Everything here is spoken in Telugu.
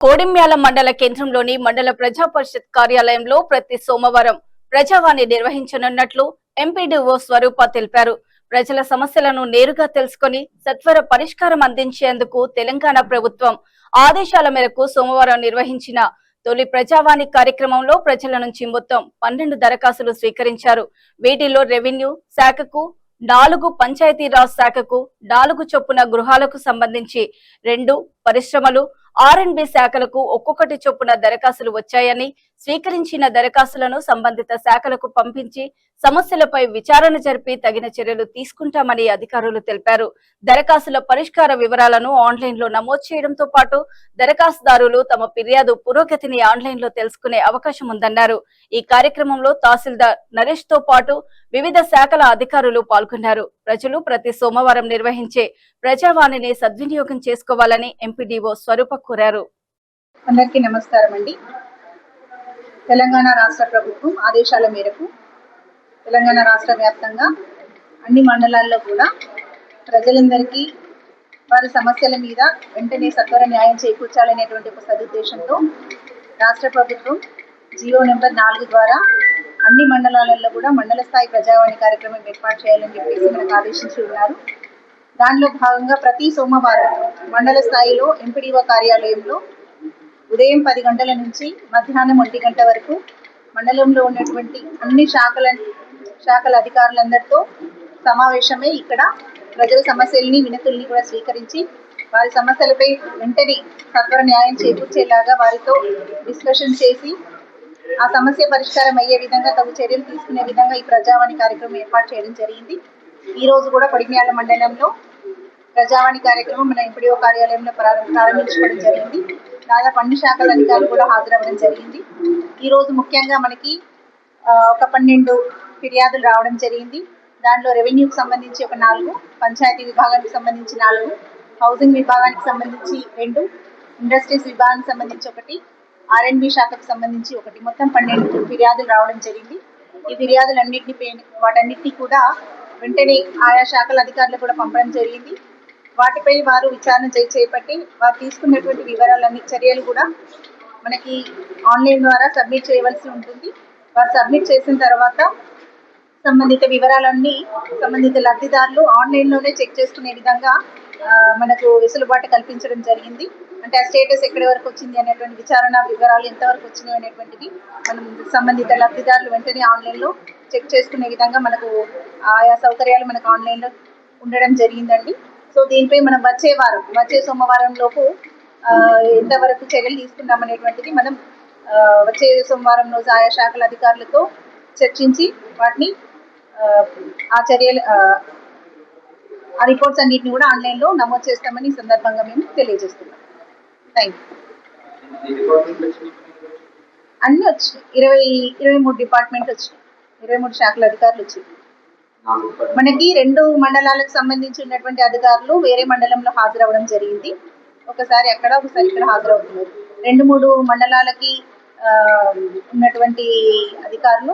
కోడిమ్యాల మండల కేంద్రంలోని మండల ప్రజా పరిషత్ కార్యాలయంలో ప్రతి సోమవారం ప్రజావాణి నిర్వహించనున్నట్లు ఎంపీడీఓ స్వరూప తెలిపారు. ప్రజల సమస్యలను నేరుగా తెలుసుకుని సత్వర పరిష్కారం అందించేందుకు తెలంగాణ ప్రభుత్వం ఆదేశాల మేరకు సోమవారం నిర్వహించిన తొలి ప్రజావాణి కార్యక్రమంలో ప్రజల నుంచి మొత్తం 12 దరఖాస్తులు స్వీకరించారు. వీటిలో రెవెన్యూ శాఖకు 4, పంచాయతీరాజ్ శాఖకు 4 చొప్పున, గృహాలకు సంబంధించి 2, పరిశ్రమలు R&B శాఖలకు ఒక్కొక్కటి చొప్పున దరఖాస్తులు వచ్చాయని, స్వీకరించిన దరఖాస్తులను సంబంధిత శాఖలకు పంపించి సమస్యలపై విచారణ జరిపి తగిన చర్యలు తీసుకుంటామని అధికారులు తెలిపారు. దరఖాస్తుల పరిష్కార వివరాలను ఆన్లైన్ లో నమోదు చేయడంతో పాటు దరఖాస్తుదారులు తమ ఫిర్యాదు పురోగతిని ఆన్లైన్ లో తెలుసుకునే అవకాశం ఉందన్నారు. ఈ కార్యక్రమంలో తహసీల్దార్ నరేష్ తో పాటు వివిధ శాఖల అధికారులు పాల్గొన్నారు. ప్రజలు ప్రతి సోమవారం నిర్వహించే ప్రజావాణిని సద్వినియోగం చేసుకోవాలని ఎంపీడీఓ స్వరూప కోరారు. అందరికీ నమస్కారం అండి. తెలంగాణ రాష్ట్ర ప్రభుత్వం ఆదేశాల మేరకు తెలంగాణ రాష్ట్ర వ్యాప్తంగా అన్ని మండలాల్లో కూడా ప్రజలందరికీ వారి సమస్యల మీద వెంటనే సత్వర న్యాయం చేకూర్చాలనేటువంటి ఒక సదుద్దేశంతో రాష్ట్ర ప్రభుత్వం జీవో నెంబర్ 4 ద్వారా అన్ని మండలాలలో కూడా మండల స్థాయి ప్రజావాణి కార్యక్రమం ఏర్పాటు చేయాలని చెప్పేసి మనకు ఆదేశించి ఉన్నారు. దానిలో భాగంగా ప్రతి సోమవారం మండల స్థాయిలో ఎంపీడీఓ కార్యాలయంలో ఉదయం 10 గంటల నుంచి మధ్యాహ్నం 1 గంట వరకు మండలంలో ఉన్నటువంటి అన్ని శాఖల అధికారులందరితో సమావేశమై ఇక్కడ ప్రజల సమస్యల్ని వినతుల్ని కూడా స్వీకరించి వారి సమస్యలపై వెంటనే సత్వర న్యాయం చేకూర్చేలాగా వారితో డిస్కషన్ చేసి ఆ సమస్య పరిష్కారం అయ్యే విధంగా తగు చర్యలు తీసుకునే విధంగా ఈ ప్రజావాణి కార్యక్రమం ఏర్పాటు చేయడం జరిగింది. ఈ రోజు కూడా కొడిమ్యాల మండలంలో ప్రజావాణి కార్యక్రమం మన ఎంపీడీఓ కార్యాలయంలో ప్రారంభించుకోవడం జరిగింది. దాదాపు అన్ని శాఖల అధికారులు కూడా హాజరవ్వడం జరిగింది. ఈ రోజు ముఖ్యంగా మనకి ఒక 12 ఫిర్యాదులు రావడం జరిగింది. దాంట్లో రెవెన్యూకి సంబంధించి ఒక 4, పంచాయతీ విభాగానికి సంబంధించి 4, హౌసింగ్ విభాగానికి సంబంధించి 2, ఇండస్ట్రీస్ విభాగానికి సంబంధించి 1, R&B శాఖకు సంబంధించి 1, మొత్తం 12 ఫిర్యాదులు రావడం జరిగింది. ఈ వాటన్నిటిని కూడా వెంటనే ఆయా శాఖల అధికారులు కూడా పంపడం జరిగింది. వాటిపై వారు విచారణ చేపట్టి వారు తీసుకున్నటువంటి వివరాలన్నీ చర్యలు కూడా మనకి ఆన్లైన్ ద్వారా సబ్మిట్ చేయవలసి ఉంటుంది. వారు సబ్మిట్ చేసిన తర్వాత సంబంధిత వివరాలన్నీ సంబంధిత లబ్ధిదారులు ఆన్లైన్లోనే చెక్ చేసుకునే విధంగా మనకు వెసులుబాటు కల్పించడం జరిగింది. అంటే ఆ స్టేటస్ ఎక్కడి వరకు వచ్చింది అనేటువంటి విచారణ వివరాలు ఎంతవరకు వచ్చినాయి అనేటువంటివి మనం సంబంధిత లబ్ధిదారులు వెంటనే ఆన్లైన్లో చెక్ చేసుకునే విధంగా మనకు ఆయా సౌకర్యాలు మనకు ఆన్లైన్లో ఉండడం జరిగిందండి. సో దీనిపై మనం వచ్చే సోమవారం లోపు ఎంతవరకు చర్యలు తీసుకున్నాం అనేటువంటిది మనం వచ్చే సోమవారం రోజు ఆయా శాఖల అధికారులతో చర్చించి వాటిని ఆ చర్యలు ఆ రిపోర్ట్స్ అన్నిటిని కూడా ఆన్లైన్లో నమోదు చేస్తామని ఈ సందర్భంగా మేము తెలియజేస్తున్నాం. Thank you. అన్నీ వచ్చాయి. 23 డిపార్ట్మెంట్ వచ్చాయి. 23 శాఖల అధికారులు వచ్చాయి. మనకి 2 మండలాలకు సంబంధించి ఉన్నటువంటి అధికారులు వేరే మండలంలో హాజరవ్వడం జరిగింది. ఒకసారి అక్కడ ఒకసారి ఇక్కడ హాజరవుతున్నారు. 2-3 మండలాలకి ఉన్నటువంటి అధికారులు